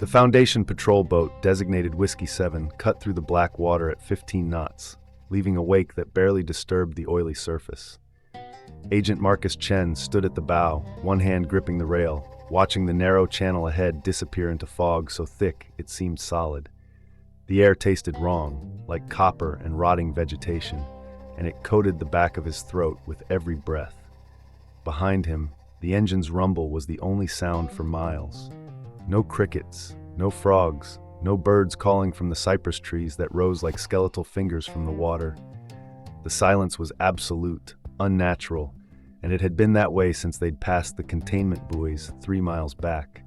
The Foundation patrol boat, designated Whiskey 7, cut through the black water at 15 knots, leaving a wake that barely disturbed the oily surface. Agent Marcus Chen stood at the bow, one hand gripping the rail, watching the narrow channel ahead disappear into fog so thick it seemed solid. The air tasted wrong, like copper and rotting vegetation, and it coated the back of his throat with every breath. Behind him, the engine's rumble was the only sound for miles. No crickets, no frogs, no birds calling from the cypress trees that rose like skeletal fingers from the water. The silence was absolute, unnatural, and it had been that way since they'd passed the containment buoys 3 miles back.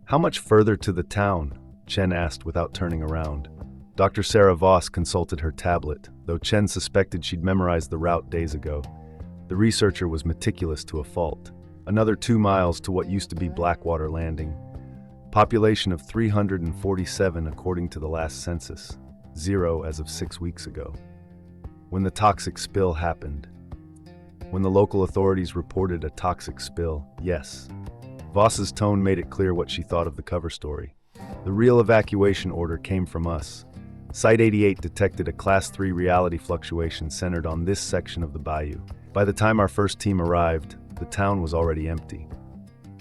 "How much further to the town?" Chen asked without turning around. Dr. Sarah Voss consulted her tablet, though Chen suspected she'd memorized the route days ago. The researcher was meticulous to a fault. Another 2 miles to what used to be Blackwater Landing. Population of 347 according to the last census, 0 as of 6 weeks ago. When the toxic spill happened. When the local authorities reported a toxic spill, yes. Voss's tone made it clear what she thought of the cover story. The real evacuation order came from us. Site 88 detected a Class 3 reality fluctuation centered on this section of the bayou. By the time our first team arrived, the town was already empty.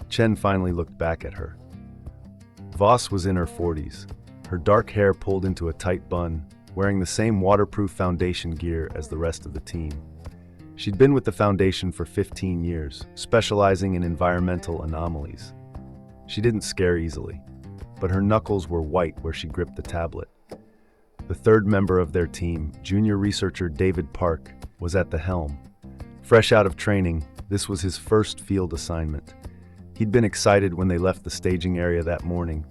Chen finally looked back at her. Voss was in her 40s, her dark hair pulled into a tight bun, wearing the same waterproof Foundation gear as the rest of the team. She'd been with the Foundation for 15 years, specializing in environmental anomalies. She didn't scare easily, but her knuckles were white where she gripped the tablet. The third member of their team, junior researcher David Park, was at the helm. Fresh out of training, this was his first field assignment. He'd been excited when they left the staging area that morning.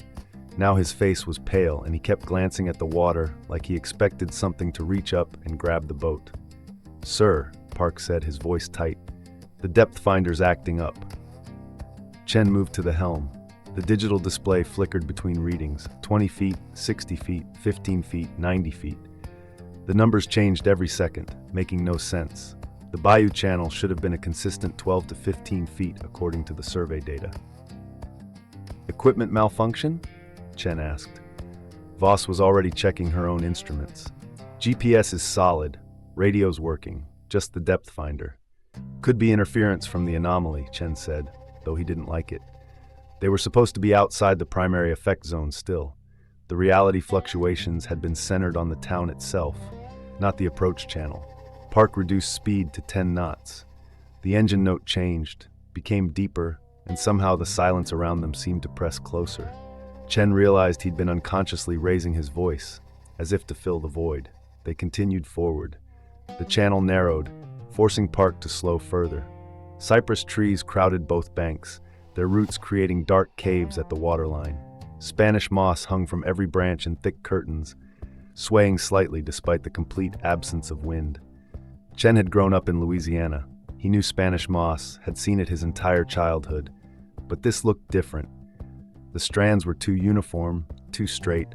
Now his face was pale and he kept glancing at the water like he expected something to reach up and grab the boat. "Sir," Park said, his voice tight, "the depth finder's acting up." Chen moved to the helm. The digital display flickered between readings, 20 feet, 60 feet, 15 feet, 90 feet. The numbers changed every second, making no sense. The Bayou channel should have been a consistent 12 to 15 feet according to the survey data. "Equipment malfunction?" Chen asked. Voss was already checking her own instruments. "GPS is solid, radio's working, just the depth finder. Could be interference from the anomaly," Chen said, though he didn't like it. They were supposed to be outside the primary effect zone still. The reality fluctuations had been centered on the town itself, not the approach channel. Park reduced speed to 10 knots. The engine note changed, became deeper, and somehow the silence around them seemed to press closer. Chen realized he'd been unconsciously raising his voice, as if to fill the void. They continued forward. The channel narrowed, forcing Park to slow further. Cypress trees crowded both banks, their roots creating dark caves at the waterline. Spanish moss hung from every branch in thick curtains, swaying slightly despite the complete absence of wind. Chen had grown up in Louisiana. He knew Spanish moss, had seen it his entire childhood. But this looked different. The strands were too uniform, too straight,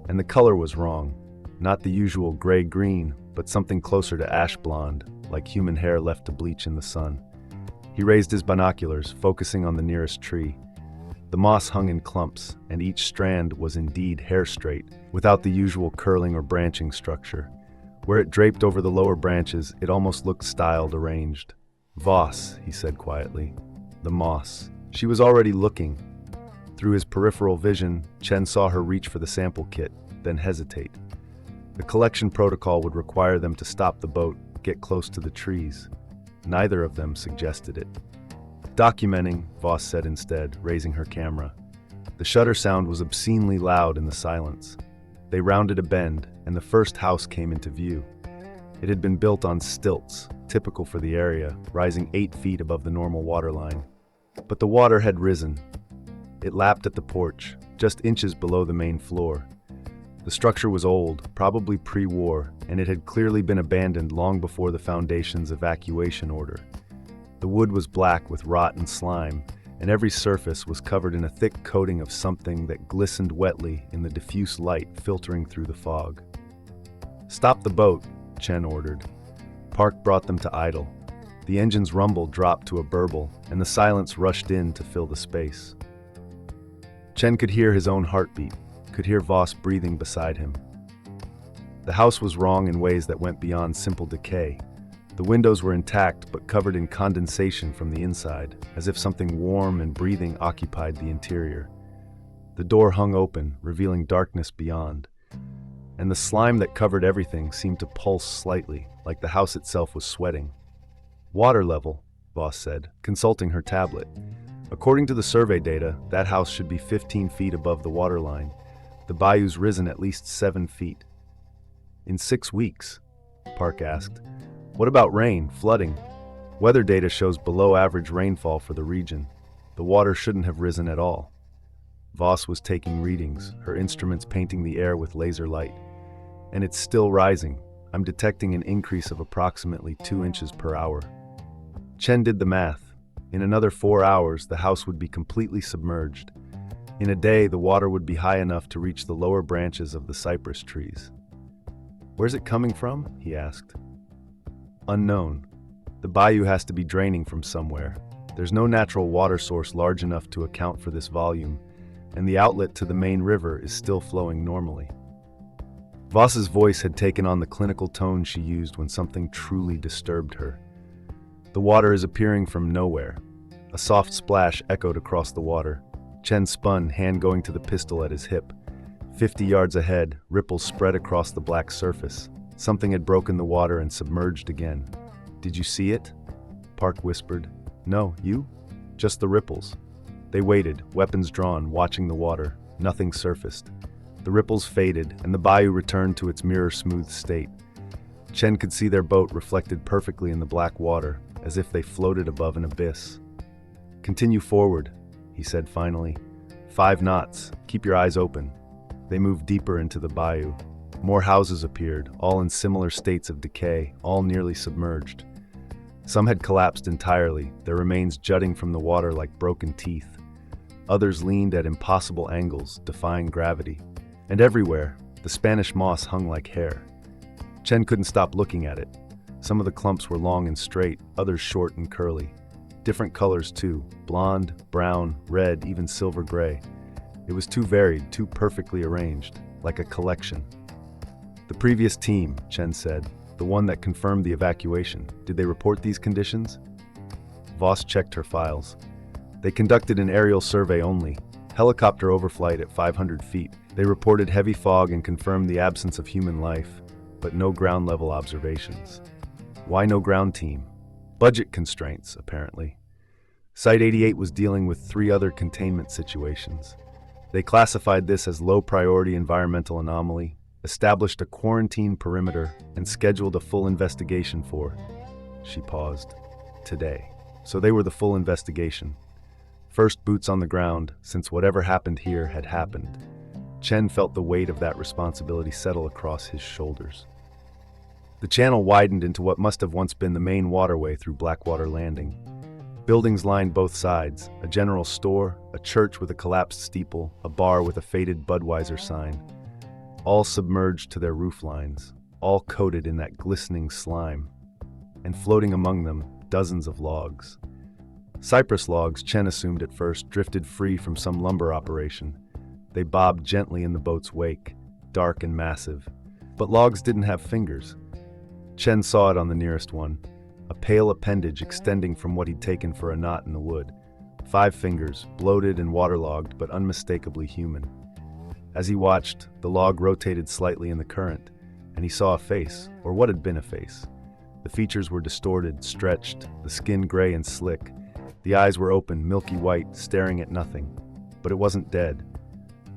and the color was wrong. Not the usual gray-green, but something closer to ash blonde, like human hair left to bleach in the sun. He raised his binoculars, focusing on the nearest tree. The moss hung in clumps, and each strand was indeed hair-straight, without the usual curling or branching structure. Where it draped over the lower branches, it almost looked styled arranged. "Voss," he said quietly. "The moss." She was already looking. Through his peripheral vision, Chen saw her reach for the sample kit, then hesitate. The collection protocol would require them to stop the boat, get close to the trees. Neither of them suggested it. "Documenting," Voss said instead, raising her camera. The shutter sound was obscenely loud in the silence. They rounded a bend, and the first house came into view. It had been built on stilts, typical for the area, rising 8 feet above the normal waterline. But the water had risen. It lapped at the porch, just inches below the main floor. The structure was old, probably pre-war, and it had clearly been abandoned long before the Foundation's evacuation order. The wood was black with rot and slime, and every surface was covered in a thick coating of something that glistened wetly in the diffuse light filtering through the fog. "Stop the boat," Chen ordered. Park brought them to idle. The engine's rumble dropped to a burble, and the silence rushed in to fill the space. Chen could hear his own heartbeat, could hear Voss breathing beside him. The house was wrong in ways that went beyond simple decay. The windows were intact but covered in condensation from the inside, as if something warm and breathing occupied the interior. The door hung open, revealing darkness beyond, and the slime that covered everything seemed to pulse slightly, like the house itself was sweating. Water level, Voss said, consulting her tablet. According to the survey data, that house should be 15 feet above the waterline. The bayou's risen at least 7 feet. In 6 weeks? Park asked. What about rain, flooding? Weather data shows below average rainfall for the region. The water shouldn't have risen at all. Voss was taking readings, her instruments painting the air with laser light. And it's still rising. I'm detecting an increase of approximately 2 inches per hour. Chen did the math. In another 4 hours, the house would be completely submerged. In a day, the water would be high enough to reach the lower branches of the cypress trees. Where's it coming from? He asked. Unknown. The bayou has to be draining from somewhere. There's no natural water source large enough to account for this volume, and the outlet to the main river is still flowing normally. Voss's voice had taken on the clinical tone she used when something truly disturbed her. The water is appearing from nowhere. A soft splash echoed across the water. Chen spun, hand going to the pistol at his hip. 50 yards ahead, ripples spread across the black surface. Something had broken the water and submerged again. Did you see it? Park whispered. No, you? Just the ripples. They waited, weapons drawn, watching the water. Nothing surfaced. The ripples faded, and the bayou returned to its mirror-smooth state. Chen could see their boat reflected perfectly in the black water, as if they floated above an abyss. Continue forward, he said finally. 5 knots. Keep your eyes open. They moved deeper into the bayou. More houses appeared, all in similar states of decay, all nearly submerged. Some had collapsed entirely, their remains jutting from the water like broken teeth. Others leaned at impossible angles, defying gravity. And everywhere, the Spanish moss hung like hair. Chen couldn't stop looking at it. Some of the clumps were long and straight, others short and curly. Different colors too, blonde, brown, red, even silver gray. It was too varied, too perfectly arranged, like a collection. The previous team, Chen said, the one that confirmed the evacuation, did they report these conditions? Voss checked her files. They conducted an aerial survey only, helicopter overflight at 500 feet. They reported heavy fog and confirmed the absence of human life, but no ground-level observations. Why no ground team? Budget constraints, apparently. Site 88 was dealing with 3 other containment situations. They classified this as low-priority environmental anomaly, established a quarantine perimeter, and scheduled a full investigation for, she paused, today. So they were the full investigation. First boots on the ground, since whatever happened here had happened. Chen felt the weight of that responsibility settle across his shoulders. The channel widened into what must have once been the main waterway through Blackwater Landing. Buildings lined both sides, a general store, a church with a collapsed steeple, a bar with a faded Budweiser sign. All submerged to their roof lines, all coated in that glistening slime. And floating among them, dozens of logs. Cypress logs, Chen assumed at first, drifted free from some lumber operation. They bobbed gently in the boat's wake, dark and massive. But logs didn't have fingers. Chen saw it on the nearest one, a pale appendage extending from what he'd taken for a knot in the wood. 5 fingers, bloated and waterlogged, but unmistakably human. As he watched, the log rotated slightly in the current, and he saw a face, or what had been a face. The features were distorted, stretched, the skin gray and slick. The eyes were open, milky white, staring at nothing. But it wasn't dead.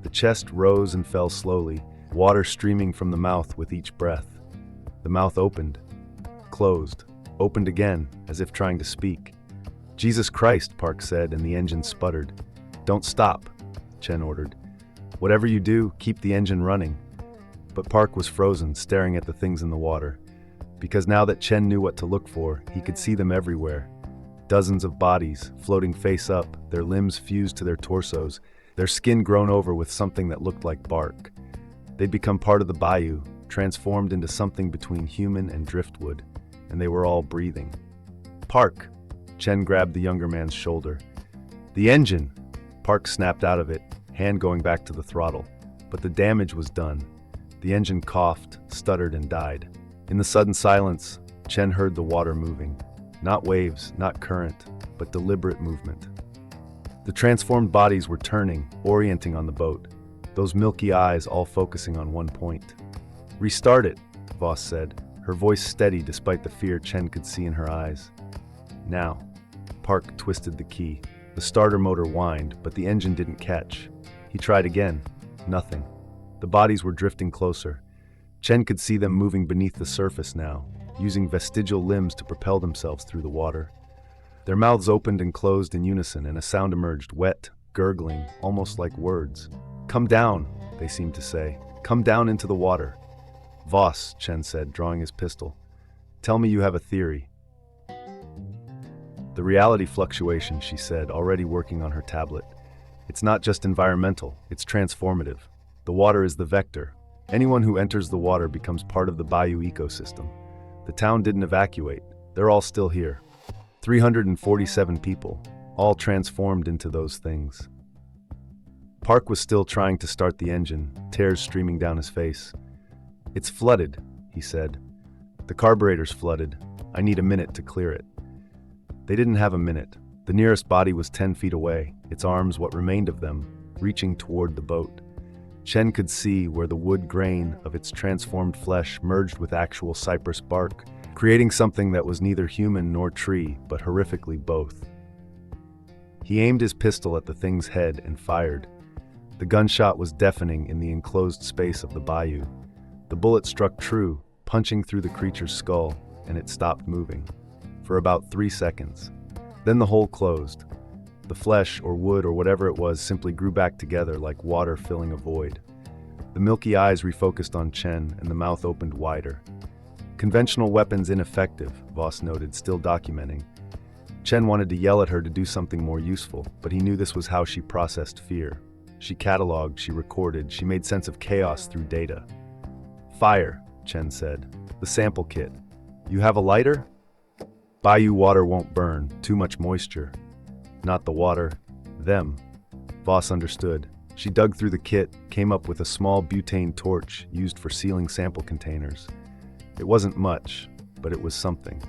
The chest rose and fell slowly, water streaming from the mouth with each breath. The mouth opened, closed, opened again, as if trying to speak. Jesus Christ, Park said, and the engine sputtered. Don't stop, Chen ordered. Whatever you do, keep the engine running. But Park was frozen, staring at the things in the water. Because now that Chen knew what to look for, he could see them everywhere. Dozens of bodies, floating face up, their limbs fused to their torsos, their skin grown over with something that looked like bark. They'd become part of the bayou, transformed into something between human and driftwood, and they were all breathing. Park! Chen grabbed the younger man's shoulder. The engine! Park snapped out of it, hand going back to the throttle. But the damage was done. The engine coughed, stuttered, and died. In the sudden silence, Chen heard the water moving. Not waves, not current, but deliberate movement. The transformed bodies were turning, orienting on the boat, those milky eyes all focusing on one point. "Restart it," Voss said, her voice steady despite the fear Chen could see in her eyes. "Now." Park twisted the key. The starter motor whined, but the engine didn't catch. He tried again. Nothing. The bodies were drifting closer. Chen could see them moving beneath the surface now, using vestigial limbs to propel themselves through the water. Their mouths opened and closed in unison, and a sound emerged, wet, gurgling, almost like words. "Come down," they seemed to say. "Come down into the water." "Voss," Chen said, drawing his pistol. "Tell me you have a theory." "The reality fluctuation," she said, already working on her tablet. "It's not just environmental, it's transformative. The water is the vector. Anyone who enters the water becomes part of the Bayou ecosystem. The town didn't evacuate. They're all still here. 347 people, all transformed into those things." Park was still trying to start the engine, tears streaming down his face. "It's flooded," he said. "The carburetor's flooded. I need a minute to clear it." They didn't have a minute. The nearest body was 10 feet away, its arms, what remained of them, reaching toward the boat. Chen could see where the wood grain of its transformed flesh merged with actual cypress bark, creating something that was neither human nor tree, but horrifically both. He aimed his pistol at the thing's head and fired. The gunshot was deafening in the enclosed space of the bayou. The bullet struck true, punching through the creature's skull, and it stopped moving. For about 3 seconds. Then the hole closed. The flesh, or wood, or whatever it was, simply grew back together like water filling a void. The milky eyes refocused on Chen, and the mouth opened wider. "Conventional weapons ineffective," Voss noted, still documenting. Chen wanted to yell at her to do something more useful, but he knew this was how she processed fear. She cataloged, she recorded, she made sense of chaos through data. "Fire," Chen said. "The sample kit. You have a lighter?" "Bayou water won't burn, too much moisture." "Not the water, them." Voss understood. She dug through the kit, came up with a small butane torch used for sealing sample containers. It wasn't much, but it was something.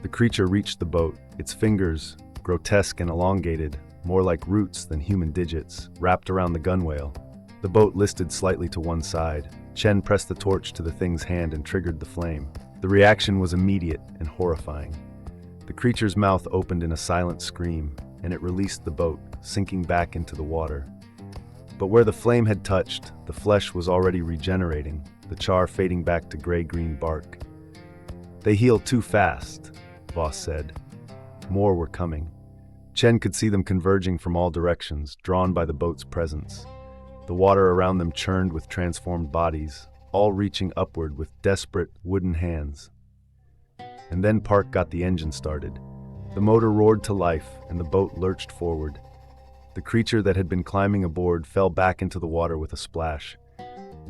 The creature reached the boat, its fingers, grotesque and elongated, more like roots than human digits, wrapped around the gunwale. The boat listed slightly to one side. Chen pressed the torch to the thing's hand and triggered the flame. The reaction was immediate and horrifying. The creature's mouth opened in a silent scream, and it released the boat, sinking back into the water. But where the flame had touched, the flesh was already regenerating, the char fading back to gray-green bark. "They heal too fast," Voss said. More were coming. Chen could see them converging from all directions, drawn by the boat's presence. The water around them churned with transformed bodies, all reaching upward with desperate, wooden hands. And then Park got the engine started. The motor roared to life, and the boat lurched forward. The creature that had been climbing aboard fell back into the water with a splash.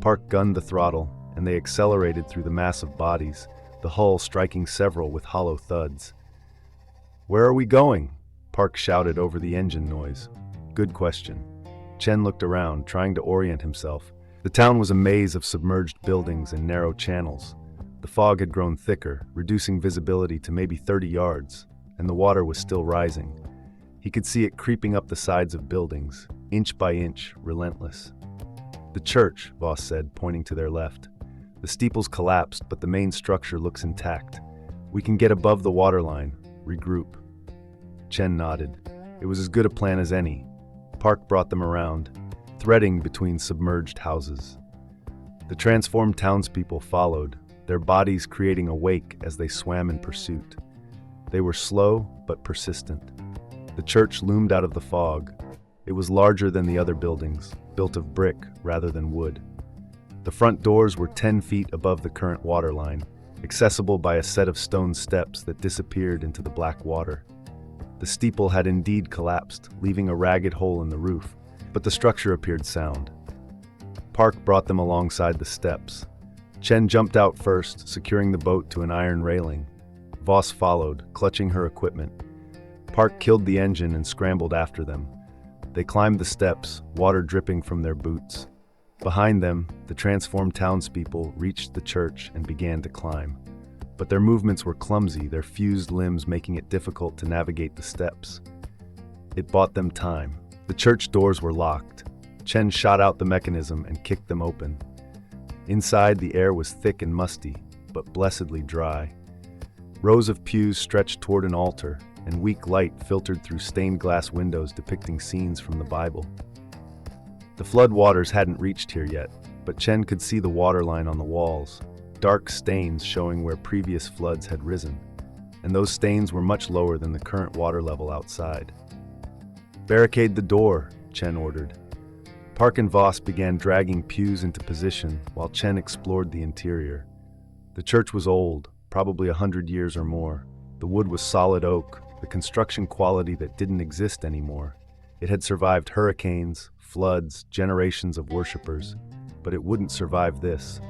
Park gunned the throttle, and they accelerated through the mass of bodies, the hull striking several with hollow thuds. "Where are we going?" Park shouted over the engine noise. "Good question." Chen looked around, trying to orient himself. The town was a maze of submerged buildings and narrow channels. The fog had grown thicker, reducing visibility to maybe 30 yards, and the water was still rising. He could see it creeping up the sides of buildings, inch by inch, relentless. "The church," Voss said, pointing to their left. "The steeples collapsed, but the main structure looks intact. We can get above the waterline, regroup." Chen nodded. It was as good a plan as any. Park brought them around, threading between submerged houses. The transformed townspeople followed, their bodies creating a wake as they swam in pursuit. They were slow but persistent. The church loomed out of the fog. It was larger than the other buildings, built of brick rather than wood. The front doors were 10 feet above the current waterline, accessible by a set of stone steps that disappeared into the black water. The steeple had indeed collapsed, leaving a ragged hole in the roof, but the structure appeared sound. Park brought them alongside the steps. Chen jumped out first, securing the boat to an iron railing. Voss followed, clutching her equipment. Park killed the engine and scrambled after them. They climbed the steps, water dripping from their boots. Behind them, the transformed townspeople reached the church and began to climb. But their movements were clumsy, their fused limbs making it difficult to navigate the steps. It bought them time. The church doors were locked. Chen shot out the mechanism and kicked them open. Inside, the air was thick and musty, but blessedly dry. Rows of pews stretched toward an altar, and weak light filtered through stained glass windows depicting scenes from the Bible. The flood waters hadn't reached here yet, but Chen could see the waterline on the walls, dark stains showing where previous floods had risen, and those stains were much lower than the current water level outside. "Barricade the door," Chen ordered. Park and Voss began dragging pews into position while Chen explored the interior. The church was old, probably 100 years or more. The wood was solid oak, the construction quality that didn't exist anymore. It had survived hurricanes, floods, generations of worshippers, but it wouldn't survive this.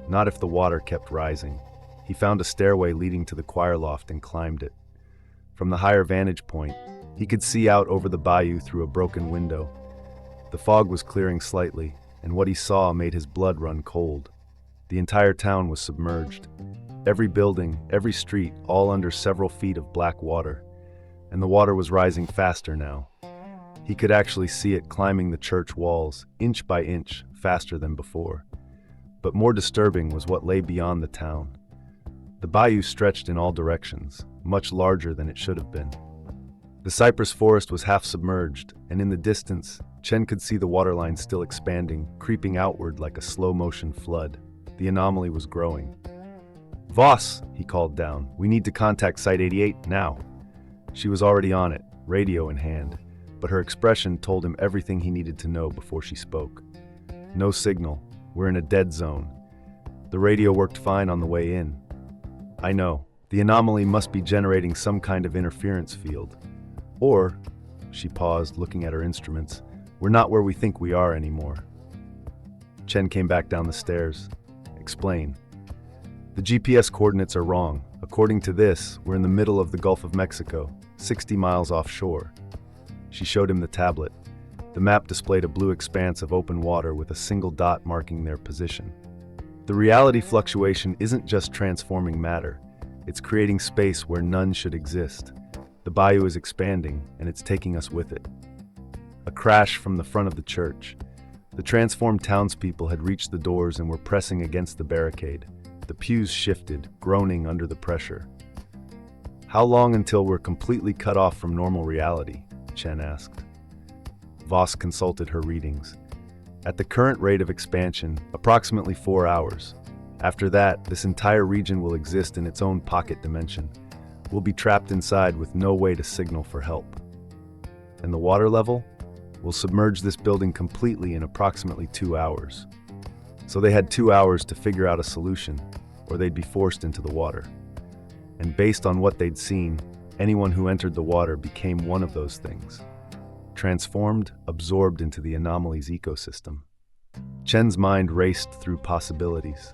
Not if the water kept rising. He found a stairway leading to the choir loft and climbed it. From the higher vantage point, he could see out over the bayou through a broken window. The fog was clearing slightly, and what he saw made his blood run cold. The entire town was submerged. Every building, every street, all under several feet of black water. And the water was rising faster now. He could actually see it climbing the church walls, inch by inch, faster than before. But more disturbing was what lay beyond the town. The bayou stretched in all directions, much larger than it should have been. The cypress forest was half submerged, and in the distance, Chen could see the waterline still expanding, creeping outward like a slow-motion flood. The anomaly was growing. "Voss," he called down, "we need to contact Site 88 now." She was already on it, radio in hand, but her expression told him everything he needed to know before she spoke. "No signal. We're in a dead zone. The radio worked fine on the way in." "I know. The anomaly must be generating some kind of interference field. Or," she paused, looking at her instruments, "we're not where we think we are anymore." Chen came back down the stairs. "Explain." "The GPS coordinates are wrong. According to this, we're in the middle of the Gulf of Mexico, 60 miles offshore." She showed him the tablet. The map displayed a blue expanse of open water with a single dot marking their position. "The reality fluctuation isn't just transforming matter. It's creating space where none should exist. The bayou is expanding, and it's taking us with it." A crash from the front of the church. The transformed townspeople had reached the doors and were pressing against the barricade. The pews shifted, groaning under the pressure. "How long until we're completely cut off from normal reality?" Chen asked. Voss consulted her readings. "At the current rate of expansion, approximately 4 hours. After that, this entire region will exist in its own pocket dimension. We'll be trapped inside with no way to signal for help." "And the water level? We'll submerge this building completely in approximately 2 hours." So they had 2 hours to figure out a solution, or they'd be forced into the water. And based on what they'd seen, anyone who entered the water became one of those things. Transformed, absorbed into the anomaly's ecosystem. Chen's mind raced through possibilities.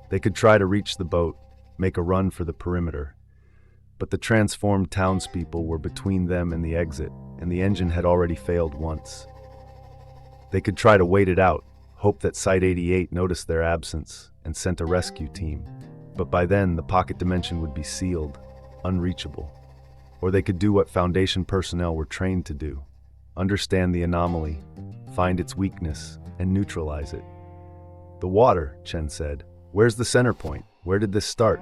They could try to reach the boat, make a run for the perimeter. But the transformed townspeople were between them and the exit, and the engine had already failed once. They could try to wait it out, hope that Site 88 noticed their absence and sent a rescue team. But by then, the pocket dimension would be sealed, unreachable. Or they could do what Foundation personnel were trained to do: understand the anomaly, find its weakness, and neutralize it. "The water," Chen said. "Where's the center point? Where did this start?"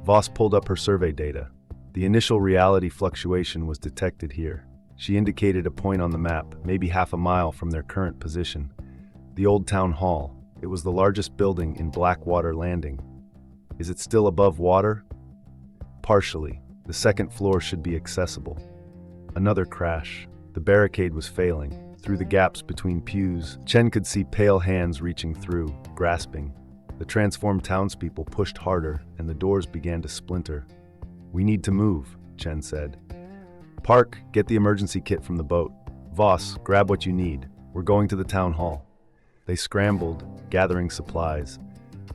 Voss pulled up her survey data. The initial reality fluctuation was detected here. She indicated a point on the map, maybe half a mile from their current position. The old town hall. It was the largest building in Blackwater Landing. "Is it still above water?" "Partially. The second floor should be accessible." Another crash. The barricade was failing. Through the gaps between pews, Chen could see pale hands reaching through, grasping. The transformed townspeople pushed harder, and the doors began to splinter. "We need to move," Chen said. "Park, get the emergency kit from the boat. Voss, grab what you need. We're going to the town hall." They scrambled, gathering supplies.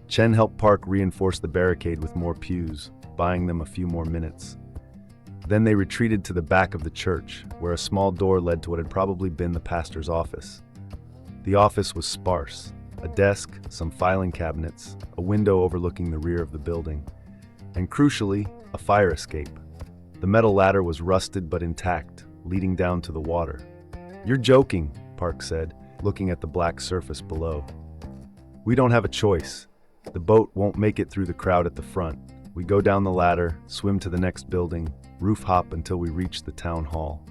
Chen helped Park reinforce the barricade with more pews, buying them a few more minutes. Then they retreated to the back of the church, where a small door led to what had probably been the pastor's office. The office was sparse: a desk, some filing cabinets, a window overlooking the rear of the building, and crucially, a fire escape. The metal ladder was rusted but intact, leading down to the water. "You're joking," Park said, looking at the black surface below. "We don't have a choice. The boat won't make it through the crowd at the front. We go down the ladder, swim to the next building, roof hop until we reach the town hall."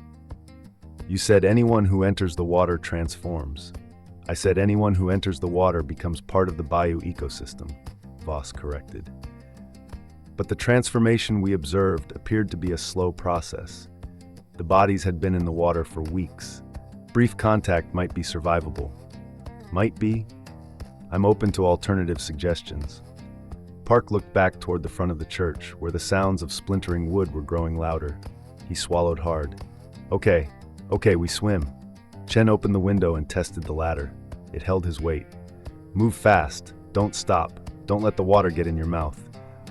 "You said anyone who enters the water transforms." "I said anyone who enters the water becomes part of the Bayou ecosystem," Voss corrected. But the transformation we observed appeared to be a slow process. The bodies had been in the water for weeks. Brief contact might be survivable. Might be? I'm open to alternative suggestions. Park looked back toward the front of the church, where the sounds of splintering wood were growing louder. He swallowed hard. Okay, we swim." Chen opened the window and tested the ladder. It held his weight. "Move fast. Don't stop. Don't let the water get in your mouth.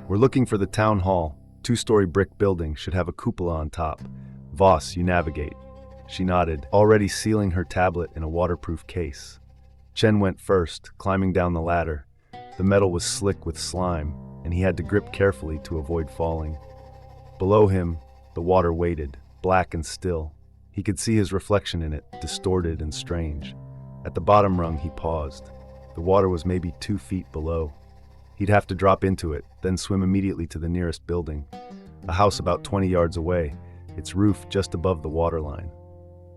We're looking for the town hall. 2-story brick building, should have a cupola on top. Voss, you navigate." She nodded, already sealing her tablet in a waterproof case. Chen went first, climbing down the ladder. The metal was slick with slime, and he had to grip carefully to avoid falling. Below him, the water waited, black and still. He could see his reflection in it, distorted and strange. At the bottom rung, he paused. The water was maybe 2 feet below. He'd have to drop into it, then swim immediately to the nearest building. A house about 20 yards away, its roof just above the waterline.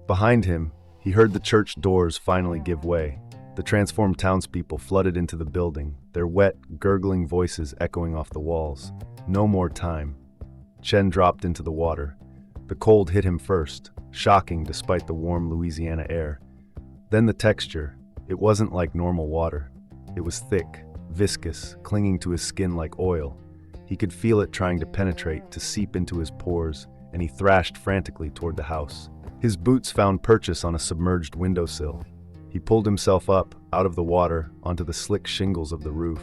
Behind him, he heard the church doors finally give way. The transformed townspeople flooded into the building, their wet, gurgling voices echoing off the walls. No more time. Chen dropped into the water. The cold hit him first, shocking despite the warm Louisiana air. Then the texture. It wasn't like normal water. It was thick, viscous, clinging to his skin like oil. He could feel it trying to penetrate, to seep into his pores, and he thrashed frantically toward the house. His boots found purchase on a submerged windowsill. He pulled himself up, out of the water, onto the slick shingles of the roof.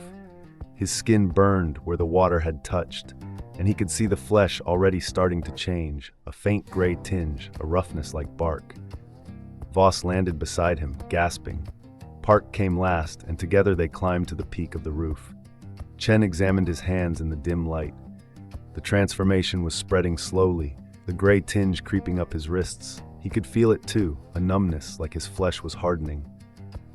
His skin burned where the water had touched, and he could see the flesh already starting to change, a faint gray tinge, a roughness like bark. Voss landed beside him, gasping. Park came last, and together they climbed to the peak of the roof. Chen examined his hands in the dim light. The transformation was spreading slowly, the gray tinge creeping up his wrists. He could feel it too, a numbness like his flesh was hardening.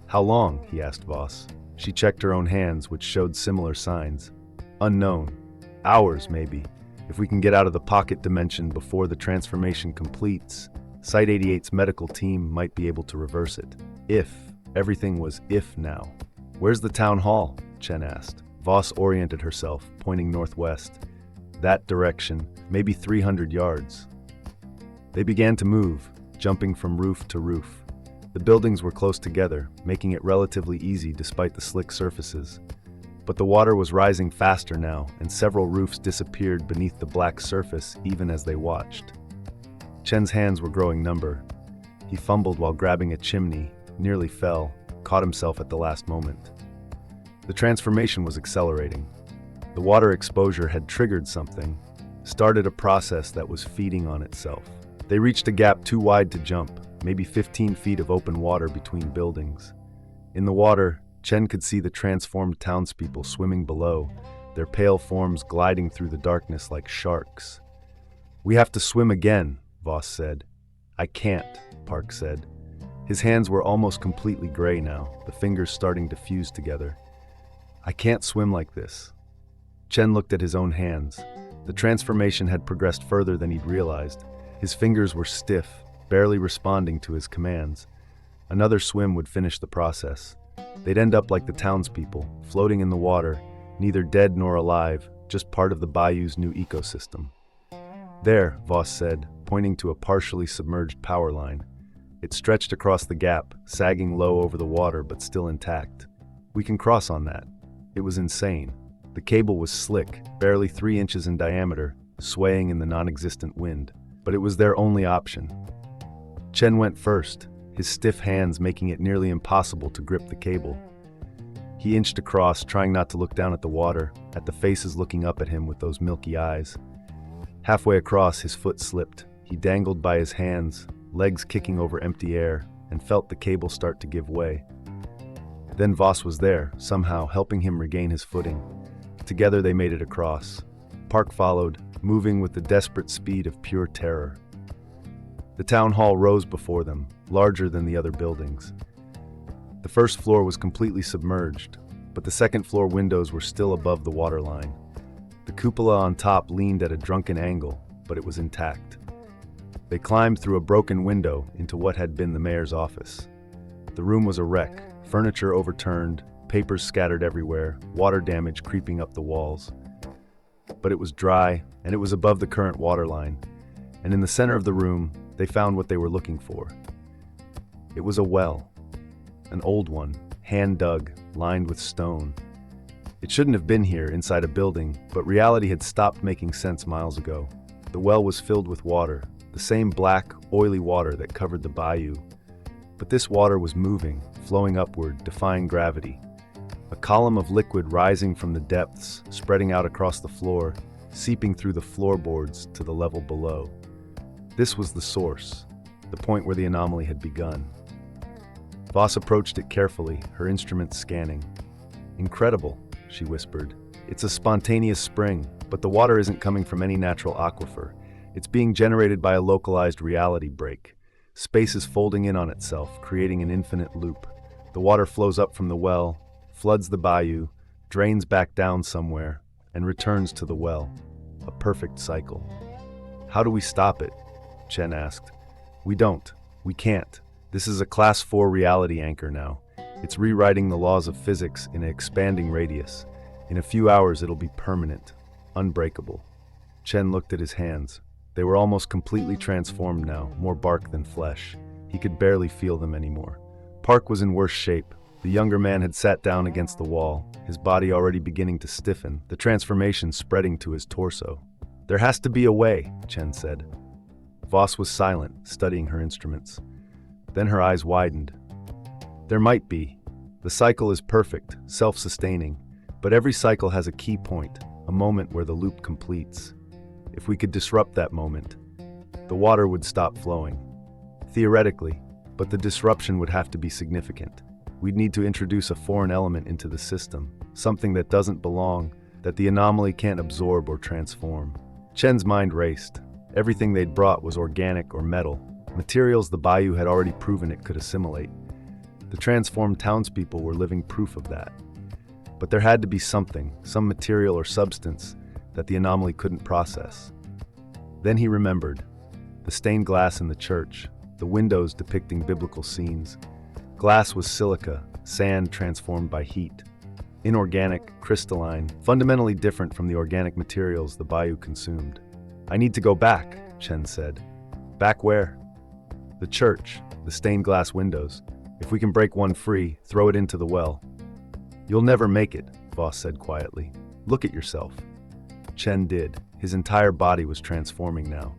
"How long?" he asked Voss. She checked her own hands, which showed similar signs. "Unknown. Hours, maybe. If we can get out of the pocket dimension before the transformation completes, Site 88's medical team might be able to reverse it. If. Everything was if now. "Where's the town hall?" Chen asked. Voss oriented herself, pointing northwest. That direction, maybe 300 yards. They began to move, jumping from roof to roof. The buildings were close together, making it relatively easy despite the slick surfaces. But the water was rising faster now, and several roofs disappeared beneath the black surface even as they watched. Chen's hands were growing number. He fumbled while grabbing a chimney, nearly fell, caught himself at the last moment. The transformation was accelerating. The water exposure had triggered something, started a process that was feeding on itself. They reached a gap too wide to jump, maybe 15 feet of open water between buildings. In the water, Chen could see the transformed townspeople swimming below, their pale forms gliding through the darkness like sharks. "We have to swim again," Voss said. "I can't," Park said. His hands were almost completely gray now, the fingers starting to fuse together. "I can't swim like this." Chen looked at his own hands. The transformation had progressed further than he'd realized. His fingers were stiff, barely responding to his commands. Another swim would finish the process. They'd end up like the townspeople, floating in the water, neither dead nor alive, just part of the bayou's new ecosystem. "There," Voss said, pointing to a partially submerged power line. It stretched across the gap, sagging low over the water but still intact. "We can cross on that." It was insane. The cable was slick, barely 3 inches in diameter, swaying in the non-existent wind. But it was their only option. Chen went first, his stiff hands making it nearly impossible to grip the cable. He inched across, trying not to look down at the water, at the faces looking up at him with those milky eyes. Halfway across, his foot slipped. He dangled by his hands, legs kicking over empty air, and felt the cable start to give way. Then Voss was there, somehow helping him regain his footing. Together they made it across. Park followed, moving with the desperate speed of pure terror. The town hall rose before them, larger than the other buildings. The first floor was completely submerged, but the second floor windows were still above the waterline. The cupola on top leaned at a drunken angle, but it was intact. They climbed through a broken window into what had been the mayor's office. The room was a wreck, furniture overturned, papers scattered everywhere, water damage creeping up the walls. But it was dry, and it was above the current waterline, and in the center of the room, they found what they were looking for. It was a well, an old one, hand-dug, lined with stone. It shouldn't have been here, inside a building, but reality had stopped making sense miles ago. The well was filled with water, the same black, oily water that covered the bayou. But this water was moving, flowing upward, defying gravity. A column of liquid rising from the depths, spreading out across the floor, seeping through the floorboards to the level below. This was the source, the point where the anomaly had begun. Voss approached it carefully, her instruments scanning. "Incredible," she whispered. "It's a spontaneous spring, but the water isn't coming from any natural aquifer. It's being generated by a localized reality break. Space is folding in on itself, creating an infinite loop. The water flows up from the well, floods the bayou, drains back down somewhere, and returns to the well. A perfect cycle." "How do we stop it?" Chen asked. "We don't. We can't. This is a Class 4 reality anchor now. It's rewriting the laws of physics in an expanding radius. In a few hours it'll be permanent, unbreakable." Chen looked at his hands. They were almost completely transformed now, more bark than flesh. He could barely feel them anymore. Park was in worse shape. The younger man had sat down against the wall, his body already beginning to stiffen, the transformation spreading to his torso. "There has to be a way," Chen said. Voss was silent, studying her instruments. Then her eyes widened. "There might be. The cycle is perfect, self-sustaining, but every cycle has a key point, a moment where the loop completes. If we could disrupt that moment, the water would stop flowing. Theoretically, but the disruption would have to be significant. We'd need to introduce a foreign element into the system, something that doesn't belong, that the anomaly can't absorb or transform." Chen's mind raced. Everything they'd brought was organic or metal, materials the bayou had already proven it could assimilate. The transformed townspeople were living proof of that. But there had to be something, some material or substance, that the anomaly couldn't process. Then he remembered. The stained glass in the church, the windows depicting biblical scenes. Glass was silica, sand transformed by heat. Inorganic, crystalline, fundamentally different from the organic materials the bayou consumed. "I need to go back," Chen said. "Back where?" "The church, the stained glass windows. If we can break one free, throw it into the well." "You'll never make it," Voss said quietly. "Look at yourself." Chen did. His entire body was transforming now.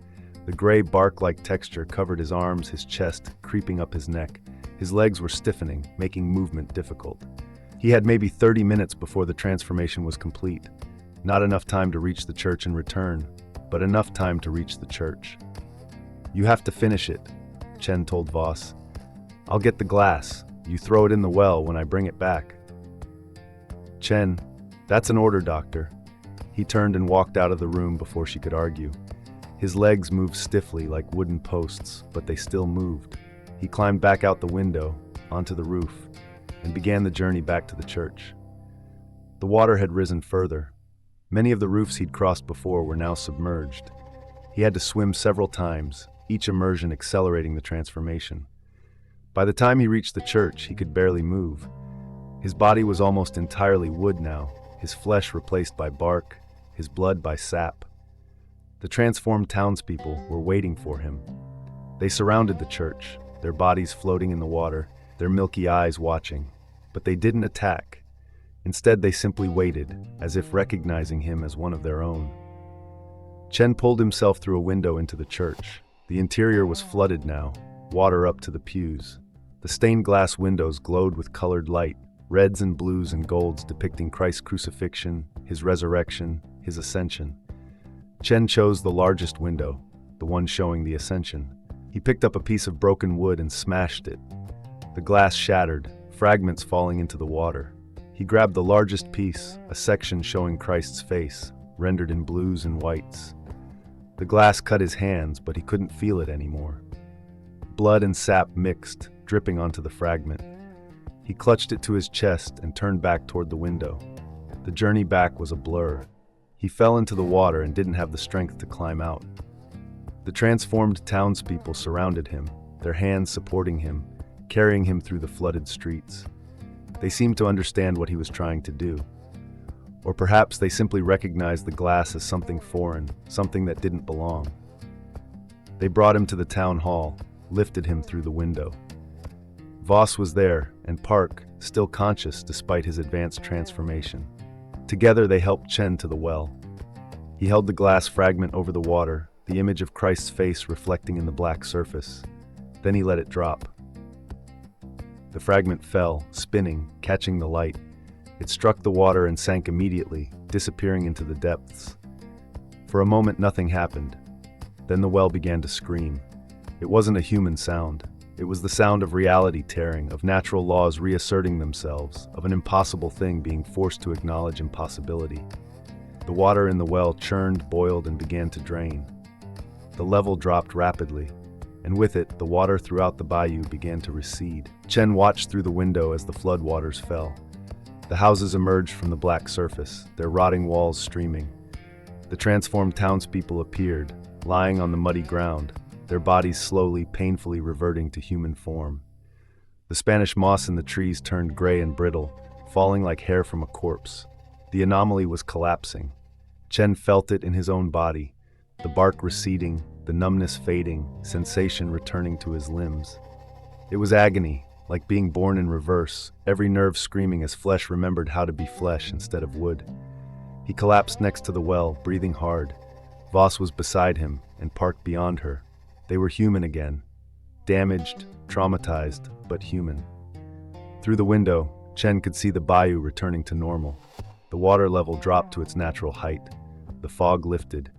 The gray bark-like texture covered his arms, his chest, creeping up his neck. His legs were stiffening, making movement difficult. He had maybe 30 minutes before the transformation was complete. Not enough time to reach the church and return, but enough time to reach the church. "You have to finish it," Chen told Voss. "I'll get the glass. You throw it in the well when I bring it back." "Chen, that's an order, Doctor." He turned and walked out of the room before she could argue. His legs moved stiffly like wooden posts, but they still moved. He climbed back out the window, onto the roof, and began the journey back to the church. The water had risen further. Many of the roofs he'd crossed before were now submerged. He had to swim several times, each immersion accelerating the transformation. By the time he reached the church, he could barely move. His body was almost entirely wood now, his flesh replaced by bark, his blood by sap. The transformed townspeople were waiting for him. They surrounded the church, their bodies floating in the water, their milky eyes watching. But they didn't attack. Instead, they simply waited, as if recognizing him as one of their own. Chen pulled himself through a window into the church. The interior was flooded now, water up to the pews. The stained glass windows glowed with colored light, reds and blues and golds depicting Christ's crucifixion, his resurrection, his ascension. Chen chose the largest window, the one showing the ascension. He picked up a piece of broken wood and smashed it. The glass shattered, fragments falling into the water. He grabbed the largest piece, a section showing Christ's face, rendered in blues and whites. The glass cut his hands, but he couldn't feel it anymore. Blood and sap mixed, dripping onto the fragment. He clutched it to his chest and turned back toward the window. The journey back was a blur. He fell into the water and didn't have the strength to climb out. The transformed townspeople surrounded him, their hands supporting him, carrying him through the flooded streets. They seemed to understand what he was trying to do. Or perhaps they simply recognized the glass as something foreign, something that didn't belong. They brought him to the town hall, lifted him through the window. Voss was there, and Park, still conscious despite his advanced transformation. Together they helped Chen to the well. He held the glass fragment over the water, the image of Christ's face reflecting in the black surface. Then he let it drop. The fragment fell, spinning, catching the light. It struck the water and sank immediately, disappearing into the depths. For a moment nothing happened. Then the well began to scream. It wasn't a human sound. It was the sound of reality tearing, of natural laws reasserting themselves, of an impossible thing being forced to acknowledge impossibility. The water in the well churned, boiled, and began to drain. The level dropped rapidly, and with it, the water throughout the bayou began to recede. Chen watched through the window as the floodwaters fell. The houses emerged from the black surface, their rotting walls streaming. The transformed townspeople appeared, lying on the muddy ground, their bodies slowly, painfully reverting to human form. The Spanish moss in the trees turned gray and brittle, falling like hair from a corpse. The anomaly was collapsing. Chen felt it in his own body, the bark receding, the numbness fading, sensation returning to his limbs. It was agony, like being born in reverse, every nerve screaming as flesh remembered how to be flesh instead of wood. He collapsed next to the well, breathing hard. Voss was beside him, and Park beyond her. They were human again. Damaged, traumatized, but human. Through the window, Chen could see the bayou returning to normal. The water level dropped to its natural height. The fog lifted,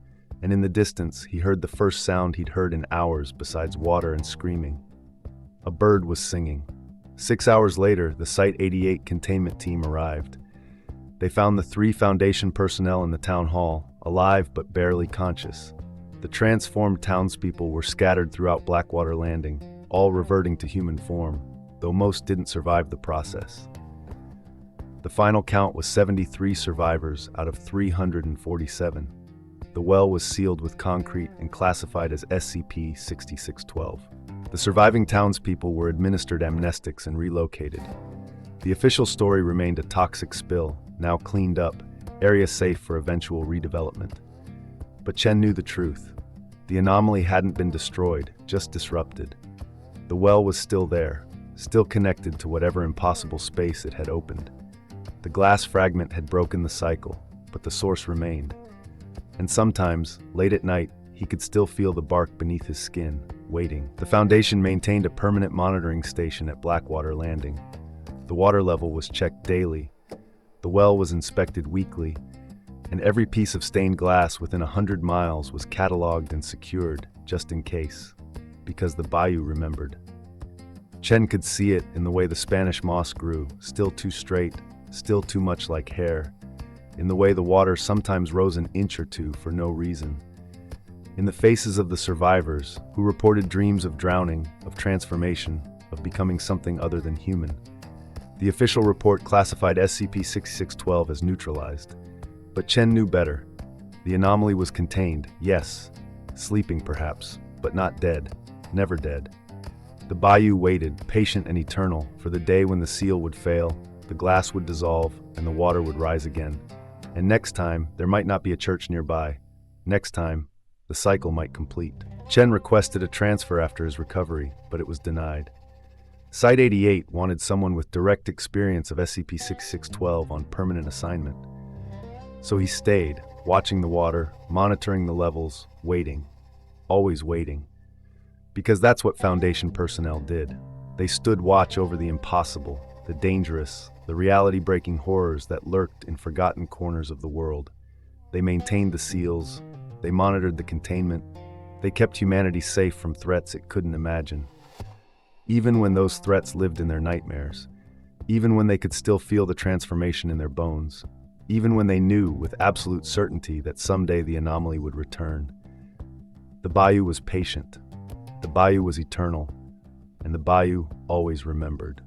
and in the distance, he heard the first sound he'd heard in hours besides water and screaming. A bird was singing. 6 hours later, the Site-88 containment team arrived. They found the 3 Foundation personnel in the town hall, alive but barely conscious. The transformed townspeople were scattered throughout Blackwater Landing, all reverting to human form, though most didn't survive the process. The final count was 73 survivors out of 347. The well was sealed with concrete and classified as SCP-6612. The surviving townspeople were administered amnestics and relocated. The official story remained a toxic spill, now cleaned up, area safe for eventual redevelopment. But Chen knew the truth. The anomaly hadn't been destroyed, just disrupted. The well was still there, still connected to whatever impossible space it had opened. The glass fragment had broken the cycle, but the source remained. And sometimes, late at night, he could still feel the bark beneath his skin, waiting. The Foundation maintained a permanent monitoring station at Blackwater Landing. The water level was checked daily. The well was inspected weekly, and every piece of stained glass within 100 miles was cataloged and secured, just in case, because the bayou remembered. Chen could see it in the way the Spanish moss grew, still too straight, still too much like hair, in the way the water sometimes rose an inch or two for no reason. In the faces of the survivors, who reported dreams of drowning, of transformation, of becoming something other than human. The official report classified SCP-6612 as neutralized. But Chen knew better. The anomaly was contained, yes, sleeping perhaps, but not dead, never dead. The bayou waited, patient and eternal, for the day when the seal would fail, the glass would dissolve, and the water would rise again. And next time, there might not be a church nearby. Next time, the cycle might complete. Chen requested a transfer after his recovery, but it was denied. Site-88 wanted someone with direct experience of SCP-6612 on permanent assignment. So he stayed, watching the water, monitoring the levels, waiting. Always waiting. Because that's what Foundation personnel did. They stood watch over the impossible, the dangerous, the reality-breaking horrors that lurked in forgotten corners of the world. They maintained the seals. They monitored the containment. They kept humanity safe from threats it couldn't imagine. Even when those threats lived in their nightmares. Even when they could still feel the transformation in their bones. Even when they knew with absolute certainty that someday the anomaly would return. The Bayou was patient. The Bayou was eternal. And the Bayou always remembered.